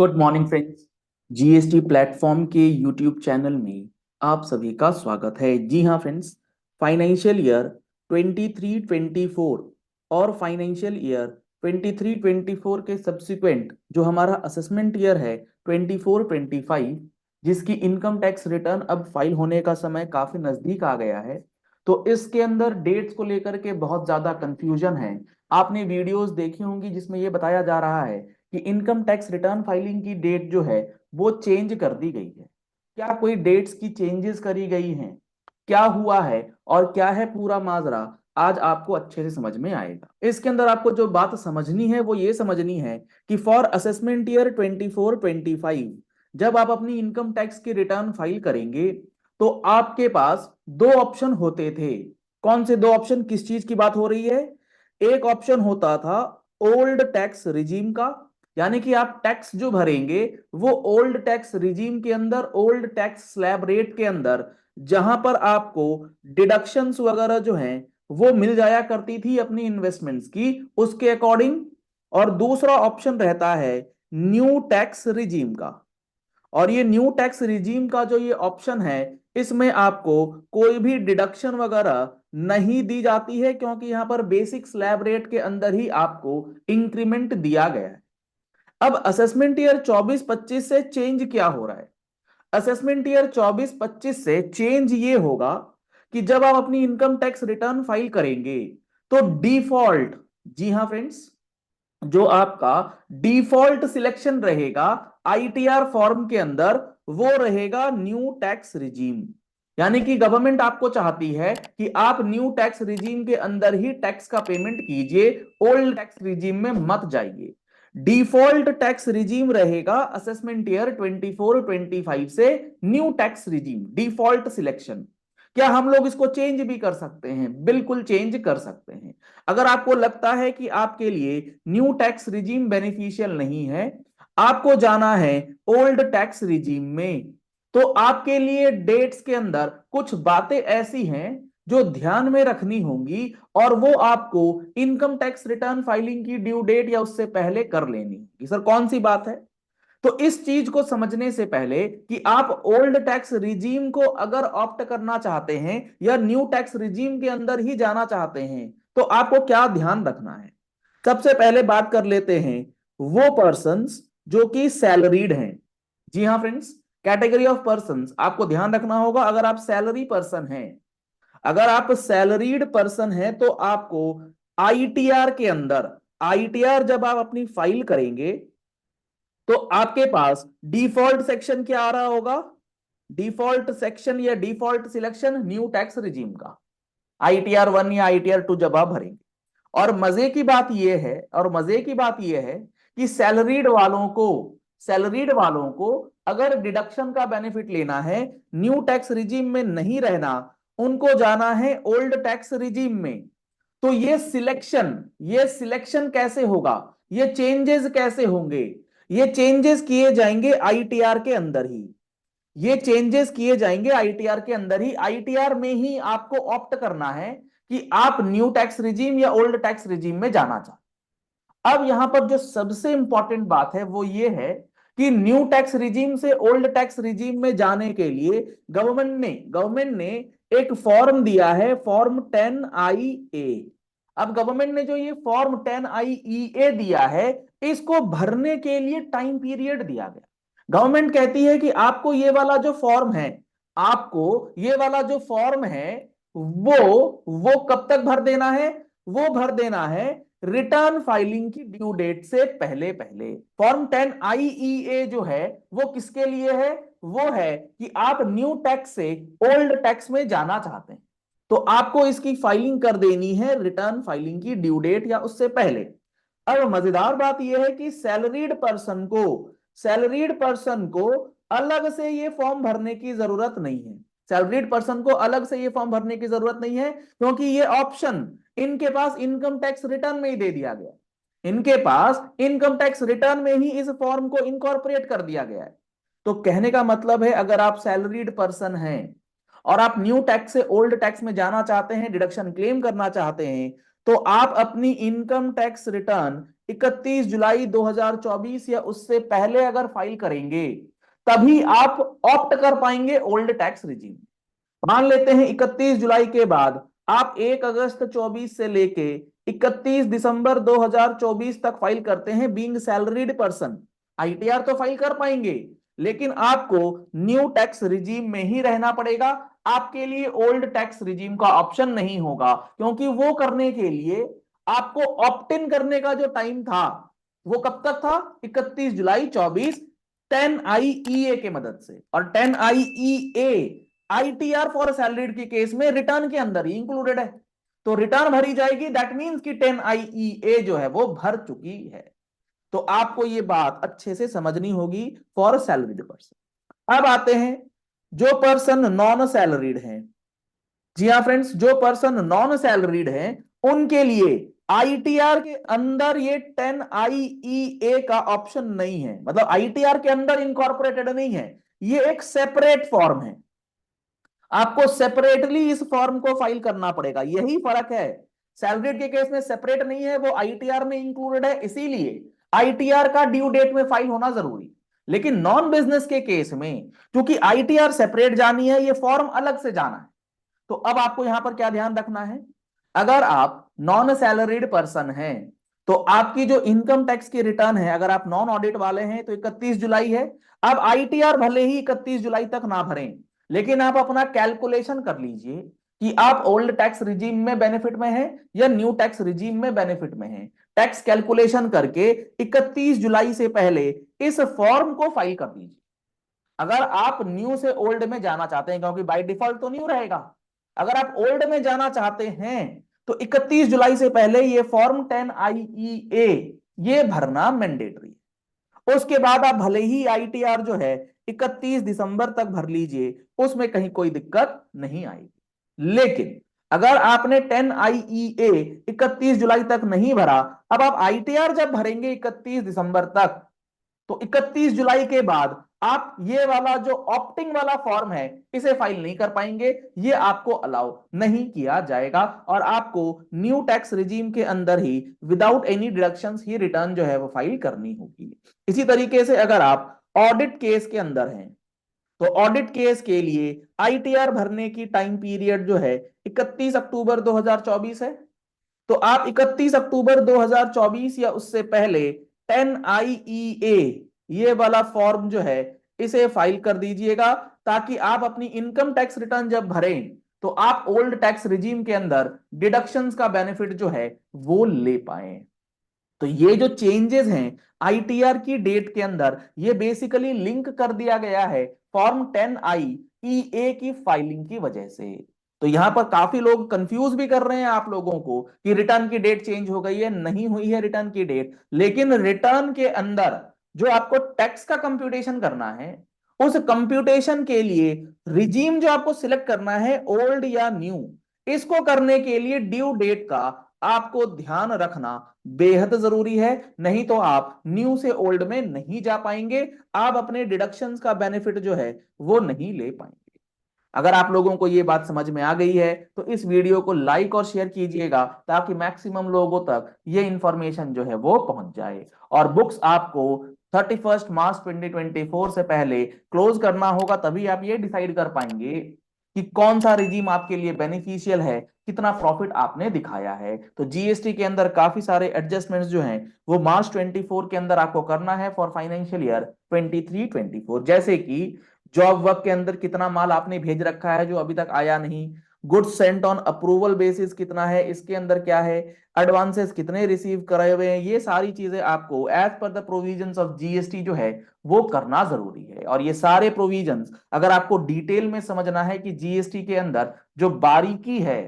Good morning friends. GST platform के YouTube channel में आप सभी का स्वागत है। जी हाँ फ्रेंड्स, फाइनेंशियल ईयर 23-24 और फाइनेंशियल ईयर 23-24 के सब्सिक्वेंट जो हमारा असेसमेंट ईयर है 24-25, जिसकी इनकम टैक्स रिटर्न अब फाइल होने का समय काफी नजदीक आ गया है, तो इसके अंदर डेट्स को लेकर के बहुत ज्यादा कंफ्यूजन है। आपने वीडियोस देखी होंगी जिसमें यह बताया जा रहा है कि इनकम टैक्स रिटर्न फाइलिंग की डेट जो है वो चेंज कर दी गई है। क्या कोई डेट्स की चेंजेस करी गई हैं, क्या हुआ है और क्या है पूरा माजरा, आज आपको अच्छे से समझ में आएगा। इसके अंदर आपको जो बात समझनी है वो ये समझनी है कि फॉर असेसमेंट ईयर 24-25 जब आप अपनी इनकम टैक्स की रिटर्न फाइल करेंगे तो आपके पास दो ऑप्शन होते थे। कौन से दो ऑप्शन, किस चीज की बात हो रही है? एक ऑप्शन होता था ओल्ड टैक्स रिजीम का, यानी कि आप टैक्स जो भरेंगे वो ओल्ड टैक्स रिजीम के अंदर, ओल्ड टैक्स स्लैब रेट के अंदर, जहां पर आपको डिडक्शंस वगैरह जो हैं वो मिल जाया करती थी अपनी इन्वेस्टमेंट्स की, उसके अकॉर्डिंग। और दूसरा ऑप्शन रहता है न्यू टैक्स रिजीम का। और ये न्यू टैक्स रिजीम का जो ये ऑप्शन है, इसमें आपको कोई भी डिडक्शन वगैरह नहीं दी जाती है, क्योंकि यहां पर बेसिक स्लैब रेट के अंदर ही आपको इंक्रीमेंट दिया गया है। अब असेसमेंट ईयर 24-25 से चेंज क्या हो रहा है? असेसमेंट ईयर 24-25 से चेंज ये होगा कि जब आप अपनी इनकम टैक्स रिटर्न फाइल करेंगे तो डिफॉल्ट, जी हां फ्रेंड्स, जो आपका डिफॉल्ट सिलेक्शन रहेगा आईटीआर फॉर्म के अंदर वो रहेगा न्यू टैक्स रिजीम। यानी कि गवर्नमेंट आपको चाहती है कि आप न्यू टैक्स रिजीम के अंदर ही टैक्स का पेमेंट कीजिए, ओल्ड टैक्स रिजीम में मत जाइए। डिफॉल्ट टैक्स रिजीम रहेगा असेसमेंट ईयर 24-25 से new tax regime, default selection. क्या हम लोग इसको चेंज भी कर सकते हैं? बिल्कुल चेंज कर सकते हैं। अगर आपको लगता है कि आपके लिए न्यू टैक्स रिजीम बेनिफिशियल नहीं है, आपको जाना है ओल्ड टैक्स रिजीम में, तो आपके लिए डेट्स के अंदर कुछ बातें ऐसी हैं जो ध्यान में रखनी होंगी, और वो आपको इनकम टैक्स रिटर्न फाइलिंग की ड्यू डेट या उससे पहले कर लेनी होगी। सर कौन सी बात है? तो इस चीज को समझने से पहले कि आप ओल्ड टैक्स रिजीम को अगर ऑप्ट करना चाहते हैं या न्यू टैक्स रिजीम के अंदर ही जाना चाहते हैं, तो आपको क्या ध्यान रखना है। सबसे पहले बात कर लेते हैं वो पर्सन्स जो कि सैलरीड हैं। जी हाँ फ्रेंड्स, कैटेगरी ऑफ पर्सन्स आपको ध्यान रखना होगा। अगर आप सैलरी पर्सन हैं, अगर आप सैलरीड पर्सन हैं, तो आपको आईटीआर के अंदर, आईटीआर जब आप अपनी फाइल करेंगे तो आपके पास डिफॉल्ट सेक्शन क्या आ रहा होगा? डिफॉल्ट सेक्शन या default selection new tax regime का, आईटीआर 1 या आईटीआर 2 जब आप भरेंगे। और मजे की बात यह है, और मजे की बात यह है कि सैलरीड वालों को अगर डिडक्शन का बेनिफिट लेना है, न्यू टैक्स रिजीम में नहीं रहना, उनको जाना है ओल्ड टैक्स रिजीम में। तो ये सिलेक्शन कैसे होगा, ये चेंजेस कैसे होंगे? ये चेंजेस किए जाएंगे आईटीआर के अंदर ही, ये चेंजेस किए जाएंगे आईटीआर के अंदर ही। आईटीआर में ही आपको ऑप्ट करना है कि आप न्यू टैक्स रिजीम या ओल्ड टैक्स रिजीम में जाना चाहते। अब यहां पर जो सबसे इंपॉर्टेंट बात है वो ये है कि न्यू टैक्स रिजीम से ओल्ड टैक्स रिजीम में जाने के लिए गवर्नमेंट ने एक फॉर्म दिया है, फॉर्म 10IA। अब गवर्नमेंट ने जो ये फॉर्म 10IA दिया है, इसको भरने के लिए टाइम पीरियड दिया गया। गवर्नमेंट कहती है कि आपको ये वाला जो फॉर्म है, आपको ये वाला जो फॉर्म है वो कब तक भर देना है? वो भर देना है रिटर्न फाइलिंग की ड्यू डेट से पहले पहले। फॉर्म 10IA जो है वो किसके लिए है? वो है कि आप न्यू टैक्स से ओल्ड टैक्स में जाना चाहते हैं, तो आपको इसकी फाइलिंग कर देनी है रिटर्न फाइलिंग की ड्यू डेट या उससे पहले। अब मजेदार बात यह है कि सैलरीड पर्सन को अलग से ये फॉर्म भरने की जरूरत नहीं है। सैलरीड पर्सन को अलग से ये फॉर्म भरने की जरूरत नहीं है, क्योंकि ये ऑप्शन इनके पास इनकम टैक्स रिटर्न में ही दे दिया गया। इनके पास इनकम टैक्स रिटर्न में ही इस फॉर्म को इनकॉर्पोरेट कर दिया गया है। तो कहने का मतलब है, अगर आप सैलरीड पर्सन हैं और आप न्यू टैक्स से ओल्ड टैक्स में जाना चाहते हैं, डिडक्शन क्लेम करना चाहते हैं, तो आप अपनी इनकम टैक्स रिटर्न 31 जुलाई 2024 या उससे पहले अगर फाइल करेंगे तभी आप ऑप्ट कर पाएंगे ओल्ड टैक्स रिजीम। मान लेते हैं 31 जुलाई के बाद आप 1 अगस्त 24 से लेके 31 दिसंबर 2024 तक फाइल करते हैं बीइंग सैलरीड पर्सन, आईटीआर तो फाइल कर पाएंगे, लेकिन आपको न्यू टैक्स रिजीम में ही रहना पड़ेगा। आपके लिए ओल्ड टैक्स रिजीम का ऑप्शन नहीं होगा, क्योंकि वो करने के लिए आपको ऑप्ट इन करने का जो टाइम था वो कब तक था, 31 जुलाई 24, 10 IEA के मदद से। और 10 IEA आईटीआर फॉर सैलरीड के केस में रिटर्न के अंदर ही इंक्लूडेड है, तो रिटर्न भरी जाएगी, दैट मींस कि 10 IEA जो है वो भर चुकी है। तो आपको ये बात अच्छे से समझनी होगी फॉर सैलरीड पर्सन। अब आते हैं जो पर्सन नॉन सैलरीड हैं। जी हाँ फ्रेंड्स, जो पर्सन नॉन सैलरीड हैं उनके लिए आईटीआर के अंदर ये 10 IEA का ऑप्शन नहीं है, मतलब आईटीआर के अंदर इनकॉर्पोरेटेड नहीं है, ये एक सेपरेट फॉर्म है, आपको सेपरेटली इस फॉर्म को फाइल करना पड़ेगा, यही फर्क है। सैलरीड के केस में सेपरेट नहीं है, वो आईटीआर में इंक्लूडेड है, इसीलिए आईटीआर का ड्यू डेट में फाइल होना जरूरी। लेकिन नॉन बिजनेस के केस में क्योंकि आईटीआर सेपरेट जानी है, ये फॉर्म अलग से जाना है। तो अब आपको यहां पर क्या ध्यान रखना है, अगर आप नॉन सैलरीड पर्सन हैं तो आपकी जो इनकम टैक्स की रिटर्न है, अगर आप नॉन ऑडिट वाले हैं तो 31 जुलाई है। अब आईटीआर भले ही 31 जुलाई तक ना भरें, लेकिन आप अपना कैलकुलेशन कर लीजिए कि आप ओल्ड टैक्स रिजीम में बेनिफिट में हैं या न्यू टैक्स रिजीम में बेनिफिट में हैं। टैक्स कैलकुलेशन करके 31 जुलाई से पहले इस फॉर्म को फाइल कर दीजिए। अगर आप न्यू से ओल्ड में जाना चाहते हैं, क्योंकि बाय डिफॉल्ट तो न्यू रहेगा, अगर आप ओल्ड में जाना चाहते हैं तो 31 जुलाई से पहले ये फॉर्म 10 IEA ये भरना मैंडेटरी है। उसके बाद आप भले ही आईटीआर जो है 31 दिसंबर तक भर लीजिए, उसमें कहीं कोई दिक्कत नहीं आएगी। लेकिन अगर आपने 10 IEA 31 जुलाई तक नहीं भरा, अब आप आईटीआर जब भरेंगे 31 दिसंबर तक, तो 31 जुलाई के बाद आप ये वाला जो ऑप्टिंग वाला फॉर्म है इसे फाइल नहीं कर पाएंगे, ये आपको अलाउ नहीं किया जाएगा और आपको न्यू टैक्स रिजीम के अंदर ही विदाउट एनी डिडक्शंस ही रिटर्न जो है वो फाइल करनी होगी। इसी तरीके से अगर आप ऑडिट केस के अंदर हैं तो ऑडिट केस के लिए आईटीआर भरने की टाइम पीरियड जो है 31 अक्टूबर 2024 है। तो आप 31 अक्टूबर 2024 या उससे पहले 10 IEA ये वाला फॉर्म जो है इसे फाइल कर दीजिएगा, ताकि आप अपनी इनकम टैक्स रिटर्न जब भरें तो आप ओल्ड टैक्स रिजीम के अंदर डिडक्शंस का बेनिफिट जो है वो ले पाए। तो ये जो चेंजेस हैं आईटीआर की डेट के अंदर, ये बेसिकली लिंक कर दिया गया है फॉर्म 10 IEA की फाइलिंग की वजह से। तो यहां पर काफी लोग कंफ्यूज भी कर रहे हैं आप लोगों को कि रिटर्न की डेट चेंज हो गई है, नहीं हुई है रिटर्न की डेट, लेकिन रिटर्न के अंदर जो आपको टैक्स का कंप्यूटेशन करना है, उस कंप्यूटेशन के लिए रिजीम जो आपको सिलेक्ट करना है ओल्ड या न्यू, इसको करने के लिए ड्यू डेट का आपको ध्यान रखना बेहद जरूरी है। नहीं तो आप न्यू से ओल्ड में नहीं जा पाएंगे, आप अपने डिडक्शंस का बेनिफिट जो है वो नहीं ले पाएंगे। अगर आप लोगों को ये बात समझ में आ गई है तो इस वीडियो को लाइक और शेयर कीजिएगा, ताकि मैक्सिमम लोगों तक ये इंफॉर्मेशन जो है वो पहुंच जाए। और बुक्स आपको 31 मार्च 2024 से पहले क्लोज करना होगा, तभी आप ये डिसाइड कर पाएंगे कि कौन सा रिजीम आपके लिए बेनिफिशियल है, कितना प्रॉफिट आपने दिखाया है। तो जीएसटी के अंदर काफी सारे एडजस्टमेंट्स जो हैं वो मार्च 24 के अंदर आपको करना है फॉर फाइनेंशियल ईयर 23-24, जैसे कि जॉब वर्क के अंदर कितना माल आपने भेज रखा है जो अभी तक आया नहीं, goods Saint on approval basis कितना है, इसके अंदर क्या है, एडवांसेस कितने रिसीव कराए हुए हैं, ये सारी चीजें आपको as per the provisions of GST जो है वो करना जरूरी है। और ये सारे प्रोविजंस अगर आपको डिटेल में समझना है कि जीएसटी के अंदर जो बारीकी है,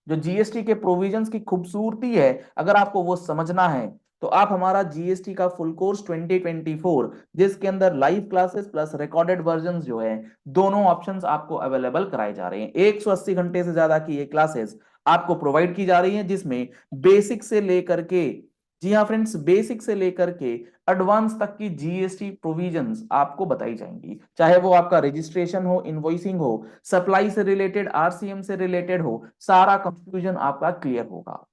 जो जीएसटी के प्रोविजंस की खूबसूरती है, अगर आपको वो समझना है तो आप हमारा जीएसटी का फुल कोर्स 2024, जिसके अंदर live classes plus recorded version जो है दोनों ऑप्शंस आपको अवेलेबल कराए जा रहे हैं। 180 घंटे से ज्यादा की ये क्लासेस आपको प्रोवाइड की जा रही हैं, जिसमें बेसिक से लेकर के, जी हाँ फ्रेंड्स, बेसिक से लेकर के एडवांस तक की जीएसटी प्रोविजंस आपको बताई जाएंगी, चाहे वो आपका रजिस्ट्रेशन हो, इनवॉइसिंग हो, सप्लाई से रिलेटेड, आरसीएम से रिलेटेड हो, सारा कंफ्यूजन आपका क्लियर होगा।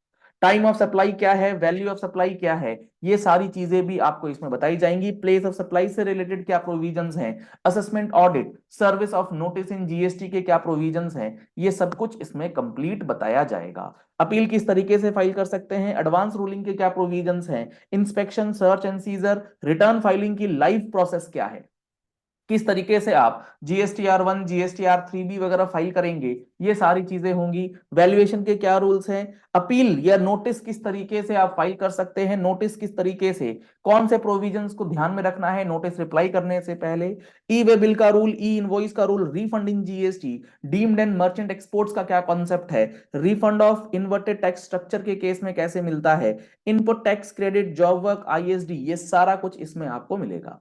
टाइम ऑफ सप्लाई क्या है, वैल्यू ऑफ सप्लाई क्या है, ये सारी चीजें भी आपको इसमें बताई जाएंगी। प्लेस ऑफ सप्लाई से रिलेटेड क्या प्रोविजंस हैं, assessment audit, service of notice in GST के क्या प्रोविजंस हैं, ये सब कुछ इसमें कंप्लीट बताया जाएगा। अपील किस तरीके से फाइल कर सकते हैं, एडवांस रूलिंग के क्या प्रोविजंस हैं, inspection, search and seizure, return filing की लाइव प्रोसेस क्या है, किस तरीके से आप GSTR 1, GSTR 3B वगैरह फाइल करेंगे, ये सारी चीजें होंगी। वैल्यूएशन के क्या रूल्स हैं, अपील या नोटिस किस तरीके से आप फाइल कर सकते हैं, नोटिस किस तरीके से, कौन से प्रोविजंस को ध्यान में रखना है नोटिस रिप्लाई करने से पहले, ई वे बिल का रूल, ई इनवॉइस का rule, refund in GST, deemed and merchant exports का क्या कॉन्सेप्ट है, refund of inverted tax structure के केस में कैसे मिलता है, input tax credit, job work, ISD, ये सारा कुछ इसमें आपको मिलेगा।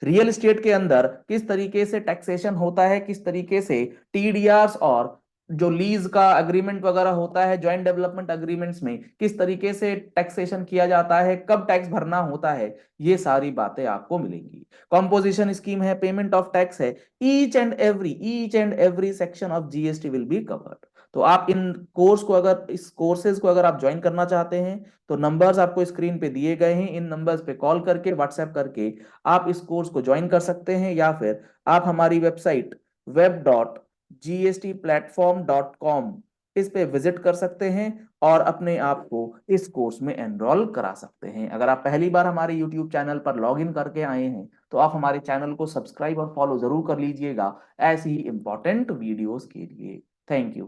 रियल एस्टेट के अंदर किस तरीके से टैक्सेशन होता है, किस तरीके से TDRs और जो लीज का अग्रीमेंट वगैरह होता है, ज्वाइंट डेवलपमेंट अग्रीमेंट्स में किस तरीके से टैक्सेशन किया जाता है, कब टैक्स भरना होता है, ये सारी बातें आपको मिलेंगी। कॉम्पोजिशन स्कीम है, पेमेंट ऑफ टैक्स है, each and every section of GST will be covered. तो आप इन कोर्स को अगर इस कोर्सेज को अगर आप ज्वाइन करना चाहते हैं तो नंबर्स आपको स्क्रीन पे दिए गए हैं, इन नंबर्स पे कॉल करके, व्हाट्सएप करके आप इस कोर्स को ज्वाइन कर सकते हैं, या फिर आप हमारी वेबसाइट web.gstplatform.com इस पे विजिट कर सकते हैं और अपने आप को इस कोर्स में एनरोल करा सकते हैं। अगर आप पहली बार हमारे YouTube चैनल पर लॉग इन करके आए हैं तो आप हमारे चैनल को सब्सक्राइब और फॉलो जरूर कर लीजिएगा ऐसी ही इंपॉर्टेंट वीडियोस के लिए। Thank you.